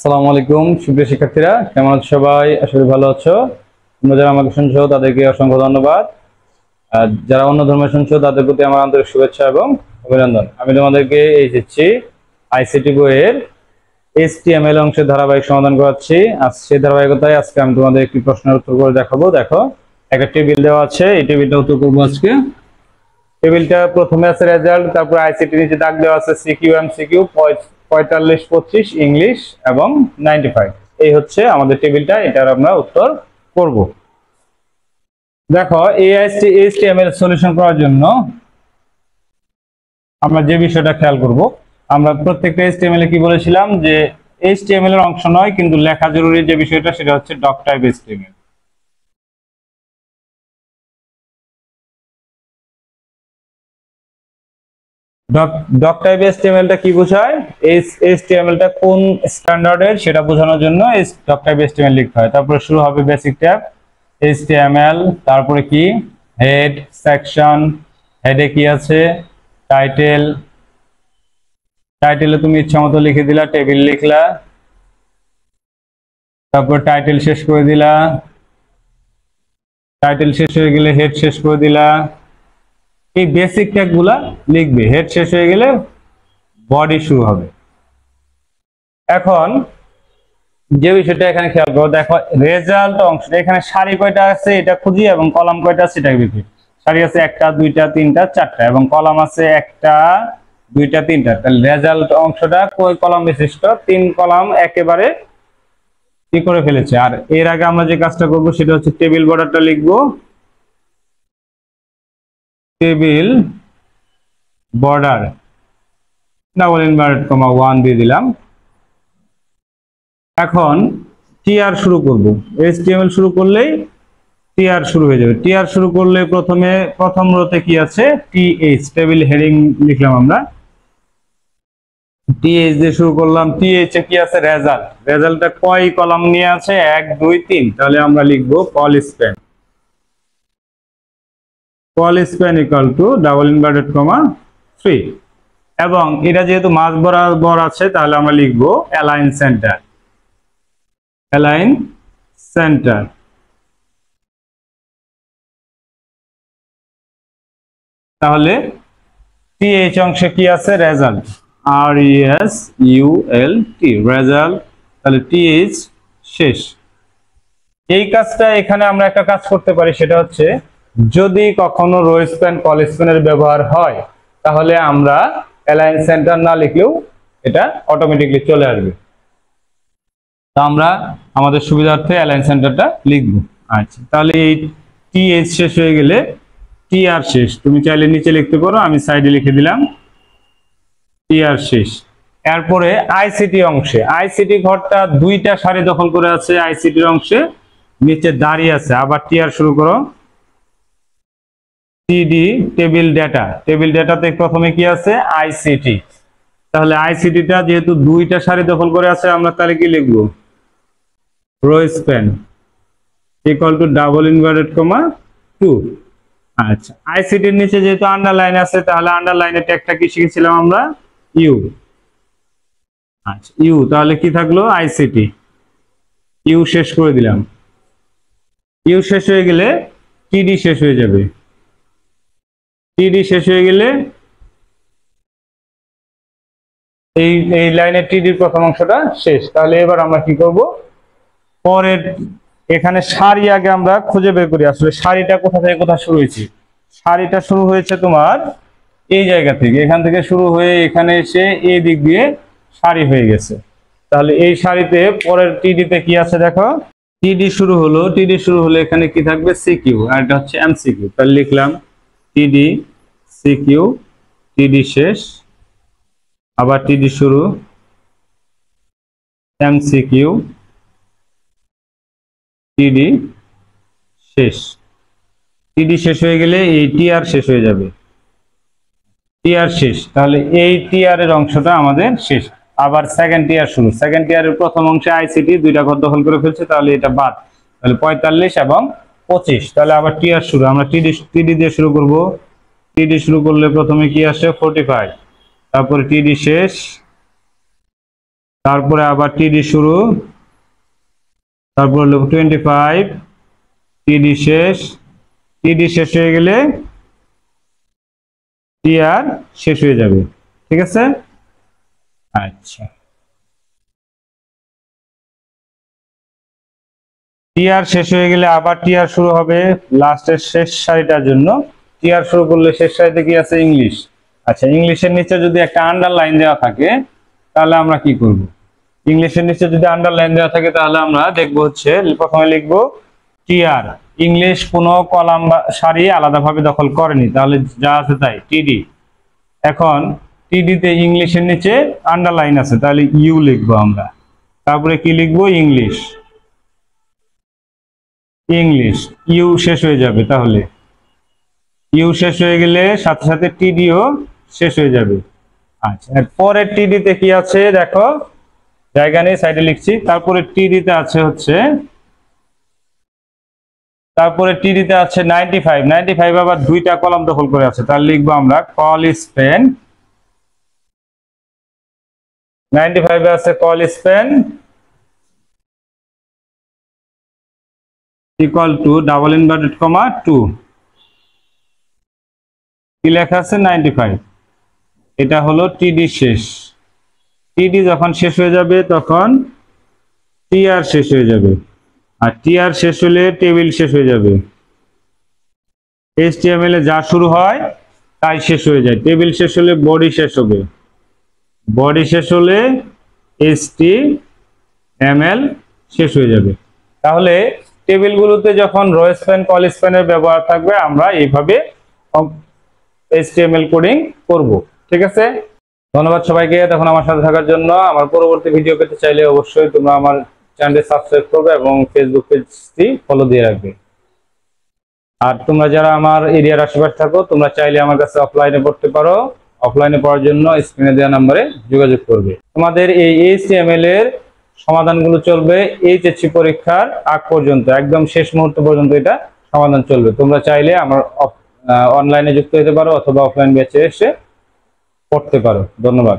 আসসালামু আলাইকুম সুপ্রিয় শিক্ষার্থীরা, কেমন আছো সবাই? আশা করি ভালো আছো। তোমরা যারা আমাকে শুনছো তাদেরকে অসংখ্য ধন্যবাদ। আর যারা অন্য ধর্মের শুনছো তাদের প্রতি আমার আন্তরিক শুভেচ্ছা এবং অভিনন্দন। আমি তোমাদেরকে এই দিচ্ছি আইসিটি বইয়ের HTML অংশের ধারাবাহিক সমাধান করাচ্ছি। আজ সেই ধারাবাহিকতায় আজকে আমি তোমাদের একটি প্রশ্নের উত্তর করে দেখাবো। দেখো, একটা টেবিল দেওয়া আছে, এই টেবিলটা উত্তর করবো আজকে। টেবিলটা প্রথমে আছে রেজাল্ট, তারপর আইসিটি নিচে দাগ দেওয়া আছে সিকিউ এমসিকিউ 45, 25 ইংলিশ এবং 95। এই হচ্ছে আমাদের টেবিলটা, এটার আমরা উত্তর করব। দেখো, এই HTML সলিউশন করার জন্য আমরা যে বিষয়টা খেয়াল করব, আমরা প্রত্যেকটা HTML এ কি বলেছিলাম যে HTML এর অংশ নয় কিন্তু লেখা জরুরি, যে বিষয়টা সেটা হচ্ছে doctype HTML। Doctype HTML-টা কি বোঝায়? HTML-টা কোন স্ট্যান্ডার্ডের সেটা বোঝানোর জন্য এই ডক টাইপ HTML লিখতে হয়। তারপরে শুরু হবে বেসিক ট্যাগ HTML, তারপরে কি হেড, সেকশন, হেডে কি আছে টাইটেল, টাইটেলে তুমি ইচ্ছা মতো লিখে দিলা, টেবিল লিখলা, তারপর টাইটেল শেষ করে দিলা, টাইটেল শেষ হয়ে গেলে হেড শেষ করে দিলা। এই বেসিক ট্যাগ গুলা লিখবে, হেড শেষ হয়ে গেলে বডি শুরু হবে। এখন যে বিষয়টা এখানে খেয়াল করো, দেখো রেজাল্ট অংশটা এখানে সারি কয়টা আছে এটা খুঁজি এবং কলাম কয়টা আছে এটা দেখি। সারি আছে 1টা 2টা 3টা 4টা এবং কলাম আছে 1টা 2টা 3টা। তাহলে রেজাল্ট অংশটা কয় কলাম বিশিষ্ট? 3 কলাম একেবারে কি করে ফেলেছে। আর এর আগে আমরা যে কাজটা করব সেটা হচ্ছে টেবিল বর্ডারটা লিখবো, table border double inverted comma 1 দিয়ে দিলাম। এখন টিআর শুরু করব, HTML শুরু করলেই টিআর শুরু হয়ে যাবে। টিআর শুরু করলে প্রথমে প্রথম রোতে কি আছে টিএইচ, টেবিল হেডিং লিখলাম আমরা, টিএইচ দিয়ে শুরু করলাম। টিএইচ এ কি আছে রেজাল্ট, রেজাল্টটা কয় কলাম নিয়ে আছে 1 2 3, তাহলে আমরা লিখবো call span, call span equal to double inverted comma 3। এবং এটা যেহেতু মাঝ বরাবর আছে তাহলে আমরা লিখবো অ্যালাইন সেন্টার, অ্যালাইন সেন্টার। তাহলে টিএইচ অংশে কি আছে রেজাল্ট, RESULT রেজাল্ট, তাহলে টিএইচ শেষ। এই কাজটা এখানে আমরা একটা কাজ করতে পারি, সেটা হচ্ছে যদি কখনো রো স্প্যান কল স্প্যানের ব্যবহার হয় তাহলে আমরা অ্যালাইন সেন্টার না লিখলেও এটা অটোমেটিকলি চলে আসবে। তো আমরা আমাদের সুবিধার্থে অ্যালাইন সেন্টারটা লিখব। আচ্ছা, তাহলে এই টিএইচ শেষ হয়ে গেলে টিআর শেষ, তুমি চাইলে নিচে লিখতে পারো, আমি সাইডে লিখে দিলাম টিআর শেষ। এরপরে আইসিটি অংশে, আইসিটি ঘরটা 2টা সারি দখল করে আছে, আইসিটির অংশে নিচে দাঁড়িয়ে আছে। আবার টিআর শুরু করো, টিডি টেবিল ডেটা, টেবিল ডেটাতে প্রথমে কি আছে আইসিটি। তাহলে আইসিটিটা যেহেতু 2টা সারি দখল করে আছে আমরা তাহলে কি লিখবো rho span equal to double inverted comma 2। আচ্ছা, আইসিটির নিচে যেহেতু আন্ডারলাইন আছে তাহলে আন্ডারলাইনের ট্যাগটা কি শিখেছিলাম আমরা ইউ। আচ্ছা, ইউ তাহলে কি থাকলো আইসিটি, ইউ শেষ করে দিলাম। ইউ শেষ হয়ে গেলে টিডি শেষ হয়ে যাবে, টিডি শেষ হয়ে গেলে এই লাইনের টিডির প্রথম অংশটা শেষ। তাহলে এবার আমরা কি করব, পরের এখানে সারি আগে আমরা খুঁজে বের করি আসলে সারিটা কোথা থেকে কোথা শুরু হয়েছে। সারিটা শুরু হয়েছে তোমার এই জায়গা থেকে, এখান থেকে শুরু হয়ে এখানে এসে এই দিক দিয়ে সারি হয়ে গেছে। তাহলে এই সারিতে পরের টিডিতে কি আছে দেখো, টিডি শুরু হলো, টিডি শুরু হলে এখানে কি থাকবে সিকিউ, আর এটা হচ্ছে এমসিকিউ। তাহলে লিখলাম টিডি সিকিউ, টিডি শেষ, আবার টিডি শুরু, এমসিকিউ, টিডি শেষ। টিডি শেষ হয়ে গেলে এই টিআর শেষ হয়ে যাবে, টিআর শেষ। তাহলে এই টিআর এর অংশটা আমাদের শেষ। আবার সেকেন্ড টিআর শুরু, সেকেন্ড টিআর এর প্রথম অংশে আইসিটি 2টা ঘর দখল করে ফেলছে, তাহলে এটা বাদ। তাহলে 45 এবং 25। তাহলে আবার টিআর শুরু, আমরা টিডি দিয়ে শুরু করব। টিডি শুরু করলে প্রথমে কি আসে 45, তারপরে টিডি শেষ, তারপরে আবার টিডি শুরু, তারপর হলো 25, টিডি শেষ, টিডি শেষ হয়ে গেলে টিআর শেষ হয়ে যাবে। ঠিক আছে, আচ্ছা টিআর শেষ হয়ে গেলে আবার টিআর শুরু হবে লাস্টের শেষ সারিটার জন্য। টিআর শুরু করলে শেষ সারিতে কি আছে? ইংলিশ। আচ্ছা ইংলিশের নিচে যদি একটা আন্ডারলাইন দেওয়া থাকে তাহলে আমরা কি করব? ইংলিশের নিচে যদি আন্ডারলাইন দেওয়া থাকে তাহলে আমরা দেখবো হচ্ছে প্রথমে লিখবো টিআর, ইংলিশ কোনো কলাম বা সারি আলাদাভাবে দখল করেনি, তাহলে যা আছে তাই টিডি। এখন টিডিতে ইংলিশের নিচে আন্ডারলাইন আছে, তাহলে ইউ লিখবো আমরা। তারপরে কি লিখবো? ইংলিশ, ইংলিশ ইউ শেষ হয়ে যাবে, তাহলে ইউ শেষ হয়ে গেলে সাথে সাথে টিডিও শেষ হয়ে যাবে। আচ্ছা এর পরের টিডিতে কি আছে দেখো, জায়গা নেই সাইডে লিখছি। তারপরে টিডিতে আছে হচ্ছে, তারপরে টিডিতে আছে 95, 95 আবার দুইটা কলাম দখল করে আছে, তাহলে লিখবো আমরা কল স্পেন। 95 এ আছে call Spain equal to double inverted comma 2, কি লেখা আছে? 95। এটা হলো টিডি শেষ। টিডি যখন শেষ হয়ে যাবে তখন টিআর শেষ হয়ে যাবে, আর টিআর শেষ হলে টেবিল শেষ হয়ে যাবে। এইচটিএমএল এ যা শুরু হয় তাই শেষ হয়ে যায়। টেবিল শেষ হলে বডি শেষ হবে, বডি শেষ হলে এইচটিএমএল শেষ হয়ে যাবে। তাহলে টেবিলগুলোতে যখন রো স্প্যান কল স্প্যানের ব্যবহার থাকবে আমরা এইভাবে এইচটিএমএল কোডিং করব। ঠিক আছে, ধন্যবাদ সবাইকে তখন আমার সাথে থাকার জন্য। আমার পরবর্তী ভিডিও পেতে চাইলে অবশ্যই তোমরা আমার চ্যানেলটি সাবস্ক্রাইব করবে এবং ফেসবুক পেজটি ফলো দিয়ে রাখবে। আর তোমরা যারা আমার এরিয়ার আশেপাশে থাকো তোমরা চাইলে আমার কাছে অফলাইনে পড়তে পারো। অফলাইনে পড়ার জন্য স্ক্রিনে দেওয়া নম্বরে যোগাযোগ করবে। তোমাদের এই এইচটিএমএল এর সমাধানগুলো চলবে এইচএসসি পরীক্ষার আগ পর্যন্ত, একদম শেষ মুহূর্ত পর্যন্ত এটা সমাধান চলবে। তোমরা চাইলে আমার অনলাইনে যুক্ত হতে পারো অথবা অফলাইন ব্যাচে এসে পড়তে পারো। ধন্যবাদ।